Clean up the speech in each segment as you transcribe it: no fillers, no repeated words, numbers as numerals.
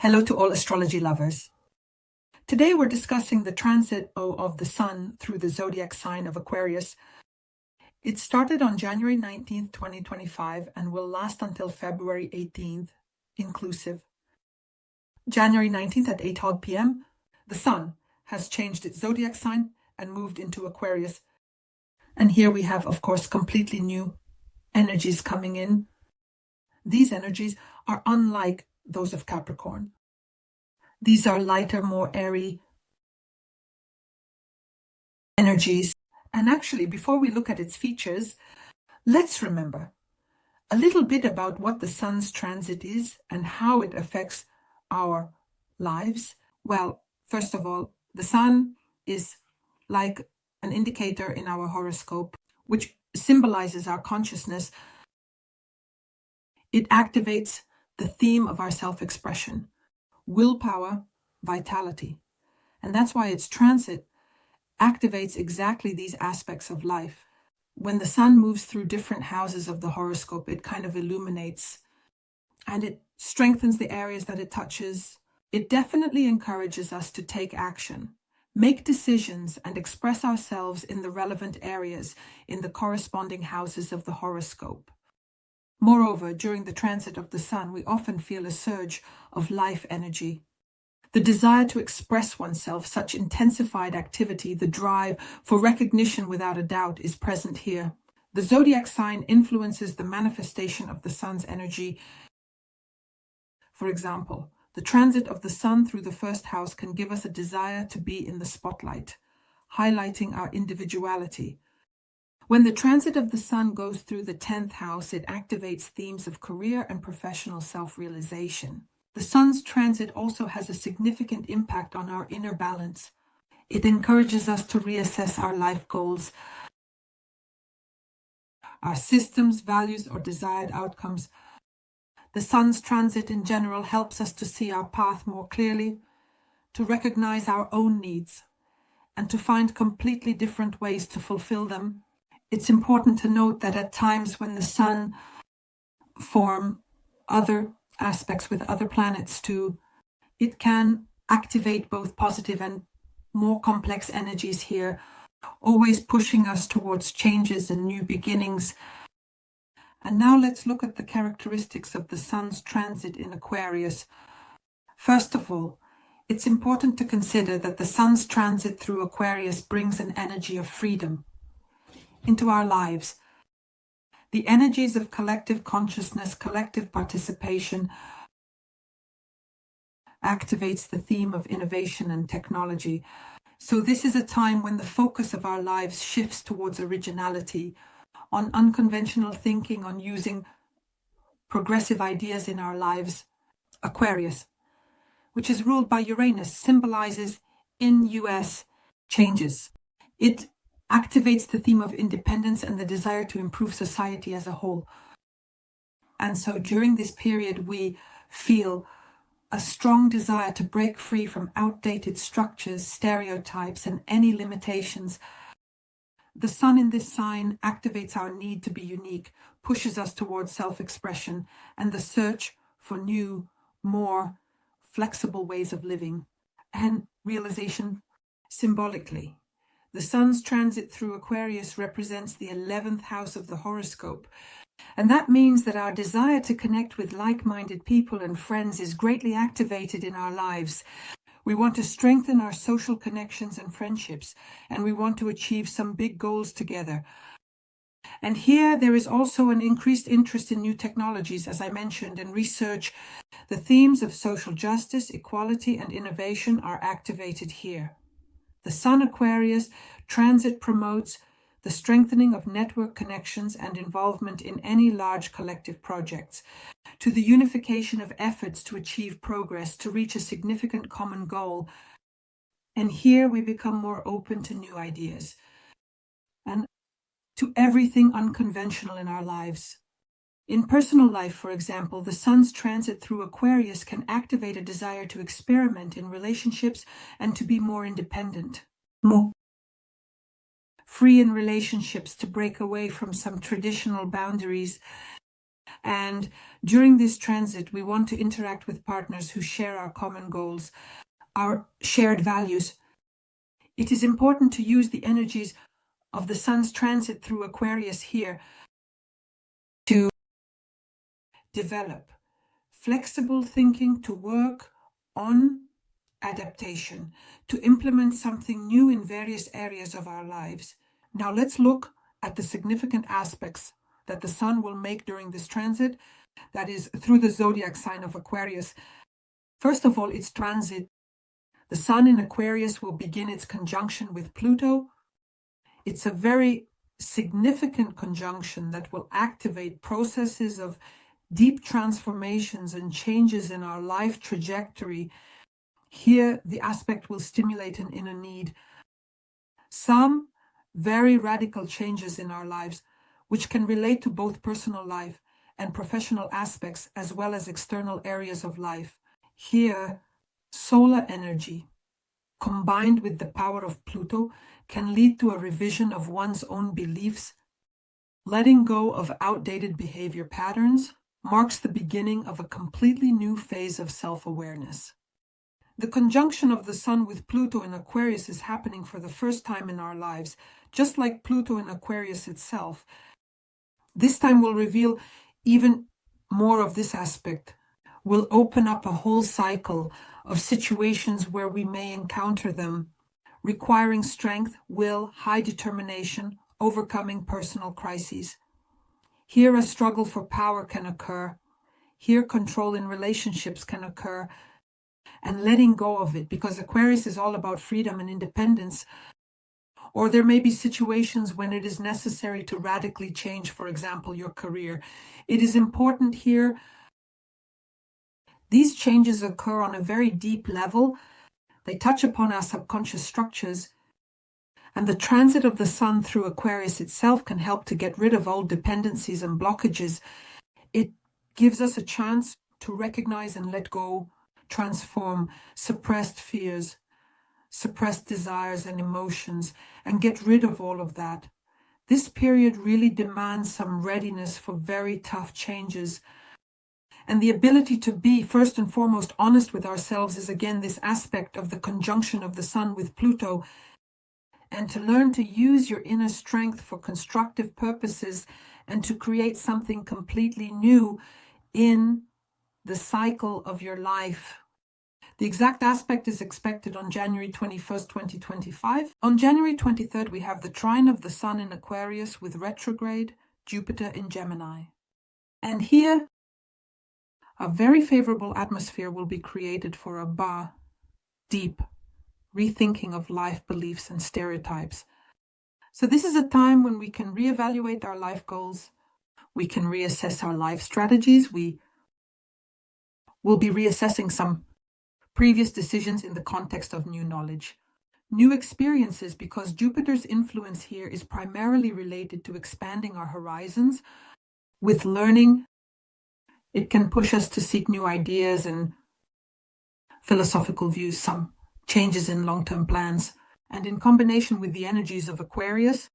Hello to all astrology lovers. Today we're discussing the transit of the Sun through the zodiac sign of Aquarius. It started on January 19th, 2025 and will last until February 18th, inclusive. January 19th at 8:00 p.m., the Sun has changed its zodiac sign and moved into Aquarius. And here we have, of course, completely new energies coming in. These energies are unlike those of Capricorn. These are lighter, more airy energies. And actually, before we look at its features, let's remember a little bit about what the Sun's transit is and how it affects our lives. Well, first of all, the Sun is like an indicator in our horoscope, which symbolizes our consciousness. It activates the theme of our self-expression, willpower, vitality. And that's why its transit activates exactly these aspects of life. When the Sun moves through different houses of the horoscope, it kind of illuminates and it strengthens the areas that it touches. It definitely encourages us to take action, make decisions, and express ourselves in the relevant areas in the corresponding houses of the horoscope. Moreover, during the transit of the Sun, we often feel a surge of life energy. The desire to express oneself, such intensified activity, the drive for recognition without a doubt is present here. The zodiac sign influences the manifestation of the Sun's energy. For example, the transit of the Sun through the first house can give us a desire to be in the spotlight, highlighting our individuality. When the transit of the Sun goes through the 10th house, it activates themes of career and professional self-realization. The Sun's transit also has a significant impact on our inner balance. It encourages us to reassess our life goals, our systems, values, or desired outcomes. The Sun's transit in general helps us to see our path more clearly, to recognize our own needs, and to find completely different ways to fulfill them. It's important to note that at times when the Sun forms other aspects with other planets too, it can activate both positive and more complex energies here, always pushing us towards changes and new beginnings. And now let's look at the characteristics of the Sun's transit in Aquarius. First of all, it's important to consider that the Sun's transit through Aquarius brings an energy of freedom into our lives. The energies of collective consciousness, collective participation activates the theme of innovation and technology. So this is a time when the focus of our lives shifts towards originality, on unconventional thinking, on using progressive ideas in our lives. Aquarius, which is ruled by Uranus, symbolizes in US changes. It activates the theme of independence and the desire to improve society as a whole. And so during this period, we feel a strong desire to break free from outdated structures, stereotypes, and any limitations. The Sun in this sign activates our need to be unique, pushes us towards self-expression and the search for new, more flexible ways of living and realization. Symbolically, the Sun's transit through Aquarius represents the 11th house of the horoscope. And that means that our desire to connect with like-minded people and friends is greatly activated in our lives. We want to strengthen our social connections and friendships, and we want to achieve some big goals together. And here there is also an increased interest in new technologies, as I mentioned, and research. The themes of social justice, equality, and innovation are activated here. The Sun Aquarius transit promotes the strengthening of network connections and involvement in any large collective projects, to the unification of efforts to achieve progress, to reach a significant common goal. And here we become more open to new ideas and to everything unconventional in our lives. In personal life, for example, the Sun's transit through Aquarius can activate a desire to experiment in relationships and to be more independent, more free in relationships, to break away from some traditional boundaries And during this transit, we want to interact with partners who share our common goals, our shared values. It is important to use the energies of the Sun's transit through Aquarius here to develop flexible thinking, to work on adaptation, to implement something new in various areas of our lives. Now let's look at the significant aspects that the Sun will make during this transit, that is through the zodiac sign of Aquarius. First of all, its transit. The Sun in Aquarius will begin its conjunction with Pluto. It's a very significant conjunction that will activate processes of deep transformations and changes in our life trajectory. Here, the aspect will stimulate an inner need. Some very radical changes in our lives, which can relate to both personal life and professional aspects, as well as external areas of life. Here, solar energy, combined with the power of Pluto, can lead to a revision of one's own beliefs. Letting go of outdated behavior patterns marks the beginning of a completely new phase of self-awareness. The conjunction of the Sun with Pluto in Aquarius is happening for the first time in our lives, just like Pluto in Aquarius itself. This time will reveal even more of this aspect. Will open up a whole cycle of situations where we may encounter them, requiring strength, will, high determination, overcoming personal crises. Here a struggle for power can occur. Here control in relationships can occur, and letting go of it, because Aquarius is all about freedom and independence. Or there may be situations when it is necessary to radically change, for example, your career. It is important here. These changes occur on a very deep level. They touch upon our subconscious structures. And the transit of the Sun through Aquarius itself can help to get rid of old dependencies and blockages. It gives us a chance to recognize and let go, transform suppressed fears, suppressed desires and emotions, and get rid of all of that. This period really demands some readiness for very tough changes. And the ability to be, first and foremost, honest with ourselves is again this aspect of the conjunction of the Sun with Pluto, and to learn to use your inner strength for constructive purposes and to create something completely new in the cycle of your life. The exact aspect is expected on January 21st, 2025. On January 23rd, we have the trine of the Sun in Aquarius with retrograde Jupiter in Gemini. And here, a very favorable atmosphere will be created for a deep rethinking of life beliefs and stereotypes. So this is a time when we can reevaluate our life goals. We can reassess our life strategies. We will be reassessing some previous decisions in the context of new knowledge, new experiences, because Jupiter's influence here is primarily related to expanding our horizons with learning. It can push us to seek new ideas and philosophical views, some changes in long-term plans. And in combination with the energies of Aquarius,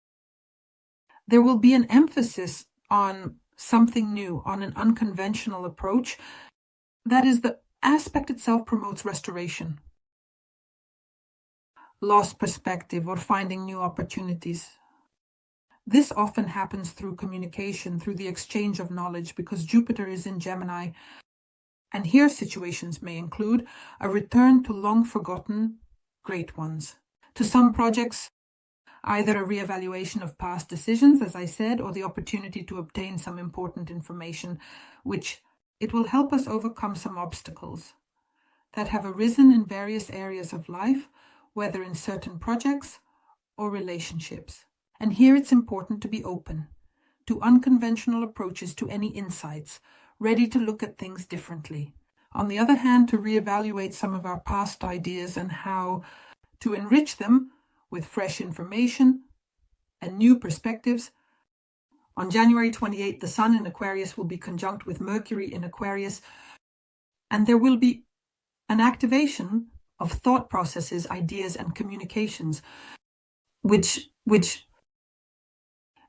there will be an emphasis on something new, on an unconventional approach. That is, the aspect itself promotes restoration, lost perspective, or finding new opportunities. This often happens through communication, through the exchange of knowledge, because Jupiter is in Gemini. And here situations may include a return to long-forgotten great ones. To some projects, either a reevaluation of past decisions, as I said, or the opportunity to obtain some important information, which it will help us overcome some obstacles that have arisen in various areas of life, whether in certain projects or relationships. And here it's important to be open to unconventional approaches to any insights, ready to look at things differently. On the other hand, to reevaluate some of our past ideas and how to enrich them with fresh information and new perspectives. On January 28th, the Sun in Aquarius will be conjunct with Mercury in Aquarius, and there will be an activation of thought processes, ideas, and communications, which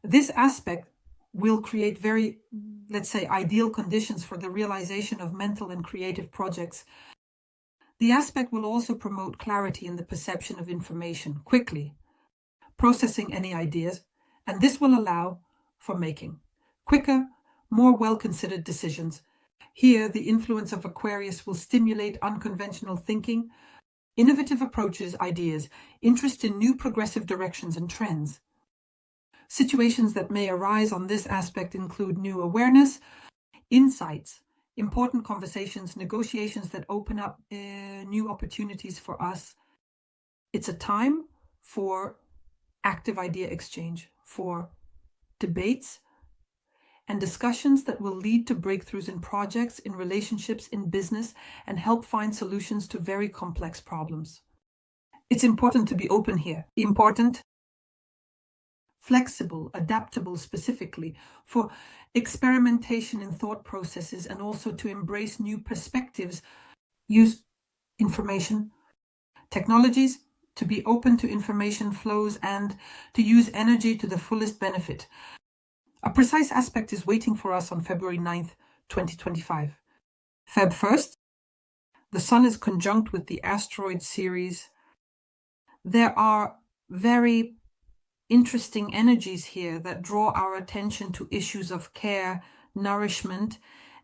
this aspect will create very let's say, ideal conditions for the realization of mental and creative projects. The aspect will also promote clarity in the perception of information quickly, processing any ideas, and this will allow for making quicker, more well-considered decisions. Here, the influence of Aquarius will stimulate unconventional thinking, innovative approaches, ideas, interest in new progressive directions and trends. Situations that may arise on this aspect include new awareness, insights, important conversations, negotiations that open up new opportunities for us. It's a time for active idea exchange, for debates and discussions that will lead to breakthroughs in projects, in relationships, in business, and help find solutions to very complex problems. It's important to be open here. Important, flexible, adaptable specifically, for experimentation in thought processes and also to embrace new perspectives, use information, technologies, to be open to information flows and to use energy to the fullest benefit. A precise aspect is waiting for us on February 9th, 2025. Feb 1st, the Sun is conjunct with the asteroid series. There are very interesting energies here that draw our attention to issues of care, nourishment,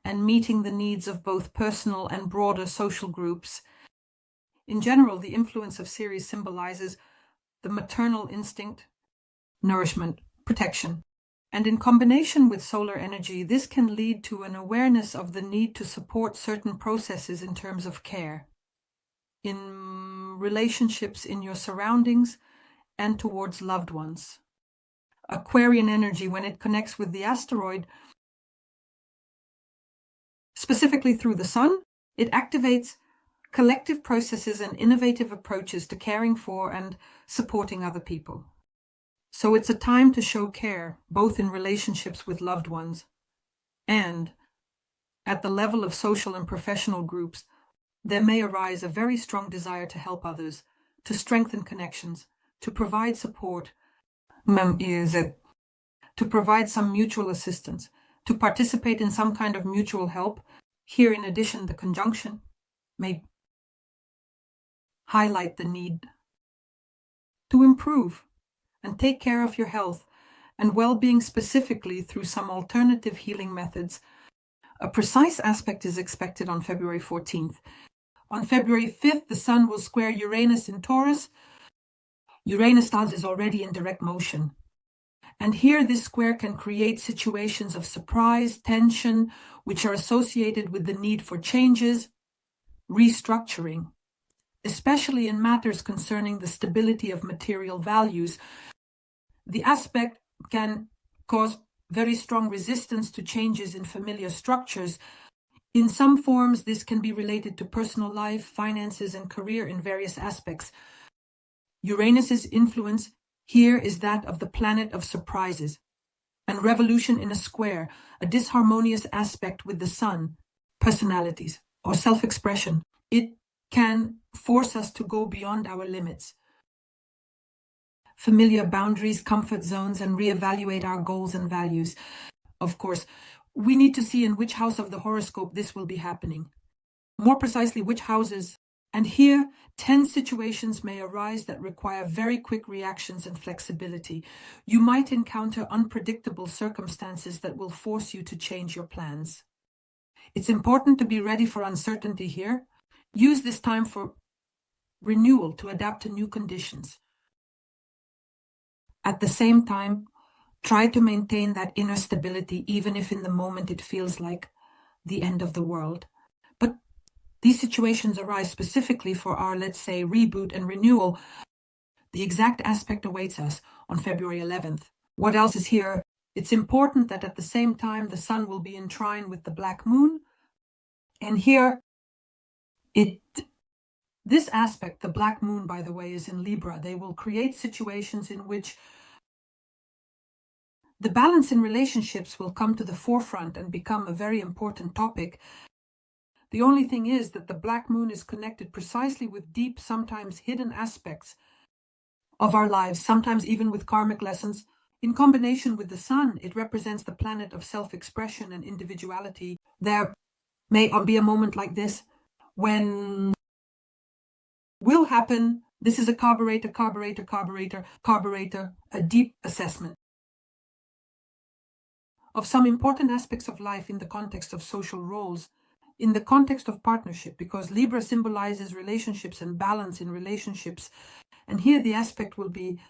and meeting the needs of both personal and broader social groups. In general, the influence of Ceres symbolizes the maternal instinct, nourishment, protection. And in combination with solar energy, this can lead to an awareness of the need to support certain processes in terms of care, in relationships in your surroundings, and towards loved ones. Aquarian energy, when it connects with the asteroid, specifically through the Sun, it activates collective processes and innovative approaches to caring for and supporting other people. So it's a time to show care, both in relationships with loved ones and at the level of social and professional groups. There may arise a very strong desire to help others, to strengthen connections, to provide support, to provide some mutual assistance, to participate in some kind of mutual help. Here, in addition, the conjunction may highlight the need to improve and take care of your health and well-being, specifically through some alternative healing methods. A precise aspect is expected on February 14th. On February 5th, the Sun will square Uranus in Taurus. Uranus is already in direct motion. And here this square can create situations of surprise, tension, which are associated with the need for changes, restructuring, especially in matters concerning the stability of material values. The aspect can cause very strong resistance to changes in familiar structures. In some forms, this can be related to personal life, finances, and career in various aspects. Uranus's influence here is that of the planet of surprises, and revolution in a square, a disharmonious aspect with the Sun, personalities, or self-expression. It can force us to go beyond our limits, familiar boundaries, comfort zones, and reevaluate our goals and values. Of course, we need to see in which house of the horoscope this will be happening. More precisely, which houses. And here, 10 situations may arise that require very quick reactions and flexibility. You might encounter unpredictable circumstances that will force you to change your plans. It's important to be ready for uncertainty here. Use this time for renewal to adapt to new conditions. At the same time, try to maintain that inner stability, even if in the moment it feels like the end of the world. But these situations arise specifically for our, let's say, reboot and renewal. The exact aspect awaits us on February 11th. What else is here? It's important that at the same time the Sun will be in trine with the Black Moon. And here, this aspect, the Black Moon, by the way, is in Libra. They will create situations in which the balance in relationships will come to the forefront and become a very important topic. The only thing is that the Black Moon is connected precisely with deep, sometimes hidden aspects of our lives, sometimes even with karmic lessons. In combination with the sun, it represents the planet of self-expression and individuality. There may be a moment like this when will happen. This is a carburetor, a deep assessment of some important aspects of life in the context of social roles, in the context of partnership, because Libra symbolizes relationships and balance in relationships. And here the aspect will be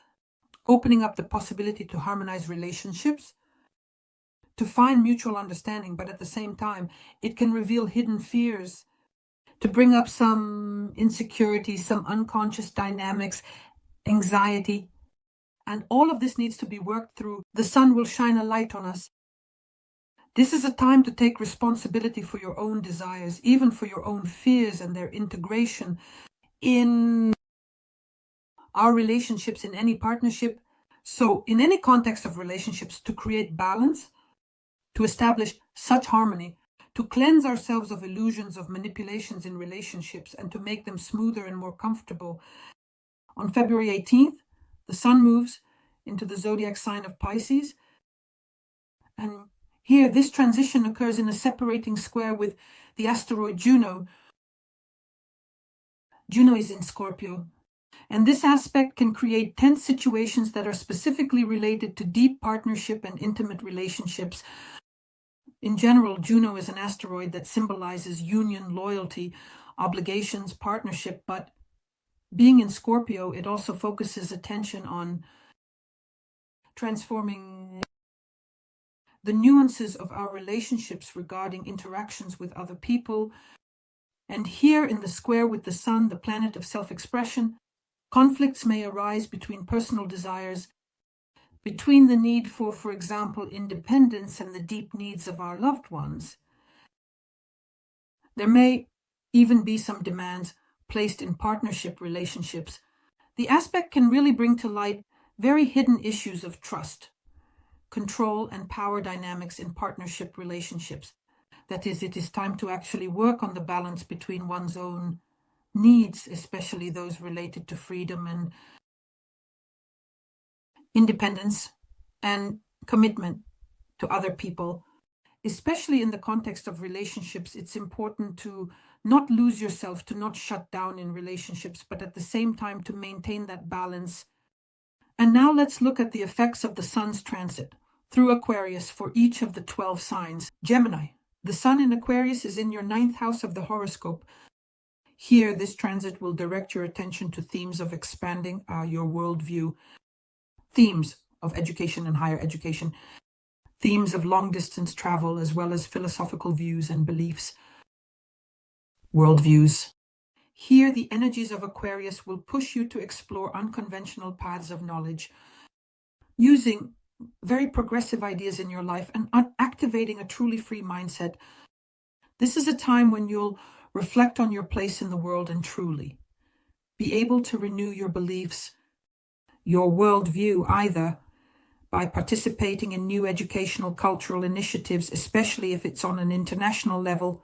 opening up the possibility to harmonize relationships, to find mutual understanding, but at the same time, it can reveal hidden fears, to bring up some insecurities, some unconscious dynamics, anxiety. And all of this needs to be worked through. The sun will shine a light on us. This is a time to take responsibility for your own desires, even for your own fears and their integration in our relationships, in any partnership. So in any context of relationships, to create balance, to establish such harmony, to cleanse ourselves of illusions of manipulations in relationships and to make them smoother and more comfortable. On February 18th, the sun moves into the zodiac sign of Pisces. And here, this transition occurs in a separating square with the asteroid Juno. Juno is in Scorpio. And this aspect can create tense situations that are specifically related to deep partnership and intimate relationships. In general, Juno is an asteroid that symbolizes union, loyalty, obligations, partnership, but being in Scorpio, it also focuses attention on transforming the nuances of our relationships regarding interactions with other people. And here in the square with the sun, the planet of self-expression, conflicts may arise between personal desires, between the need for example, independence and the deep needs of our loved ones. There may even be some demands placed in partnership relationships. The aspect can really bring to light very hidden issues of trust, control, and power dynamics in partnership relationships. That is, it is time to actually work on the balance between one's own needs, especially those related to freedom and independence and commitment to other people. Especially in the context of relationships, it's important to not lose yourself, to not shut down in relationships, but at the same time to maintain that balance. And now let's look at the effects of the sun's transit through Aquarius for each of the 12 signs. Gemini, the sun in Aquarius is in your 9th house of the horoscope. Here, this transit will direct your attention to themes of expanding your worldview, themes of education and higher education, themes of long-distance travel, as well as philosophical views and beliefs, worldviews. Here, the energies of Aquarius will push you to explore unconventional paths of knowledge, using very progressive ideas in your life and activating a truly free mindset. This is a time when you'll reflect on your place in the world and truly be able to renew your beliefs, your worldview, either by participating in new educational cultural initiatives, especially if it's on an international level,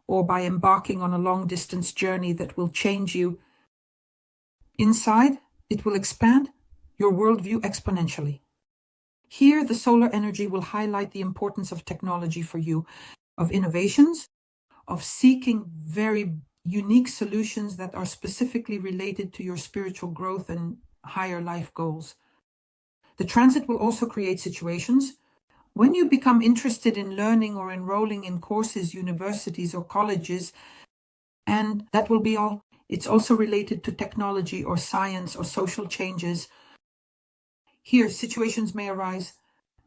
or by embarking on a long-distance journey that will change you inside. It will expand your worldview exponentially. Here, the solar energy will highlight the importance of technology for you, of innovations, of seeking very unique solutions that are specifically related to your spiritual growth and higher life goals. The transit will also create situations when you become interested in learning or enrolling in courses, universities, or colleges, and that will be all. It's also related to technology or science or social changes. Here, situations may arise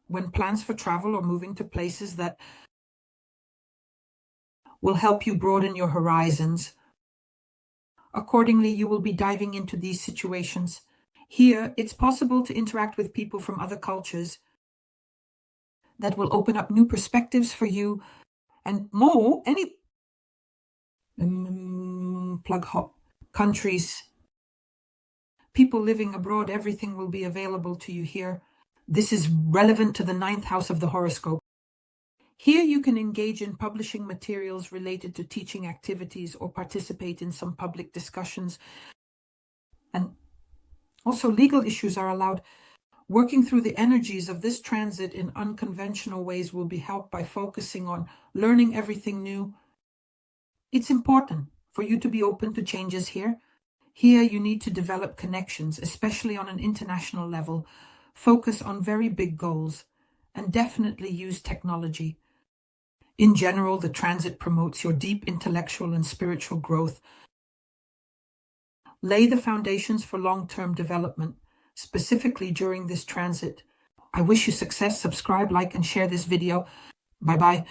when plans for travel or moving to places that will help you broaden your horizons. Accordingly, you will be diving into these situations. Here, it's possible to interact with people from other cultures that will open up new perspectives for you, and more, any countries, people living abroad, everything will be available to you here. This is relevant to the 9th house of the horoscope. Here you can engage in publishing materials related to teaching activities or participate in some public discussions. And also legal issues are allowed Working through the energies of this transit in unconventional ways will be helped by focusing on learning everything new. It's important for you to be open to changes here. Here you need to develop connections, especially on an international level, focus on very big goals, and definitely use technology. In general, the transit promotes your deep intellectual and spiritual growth. Lay the foundations for long-term development, specifically during this transit. I wish you success. Subscribe, like, and share this video. Bye-bye.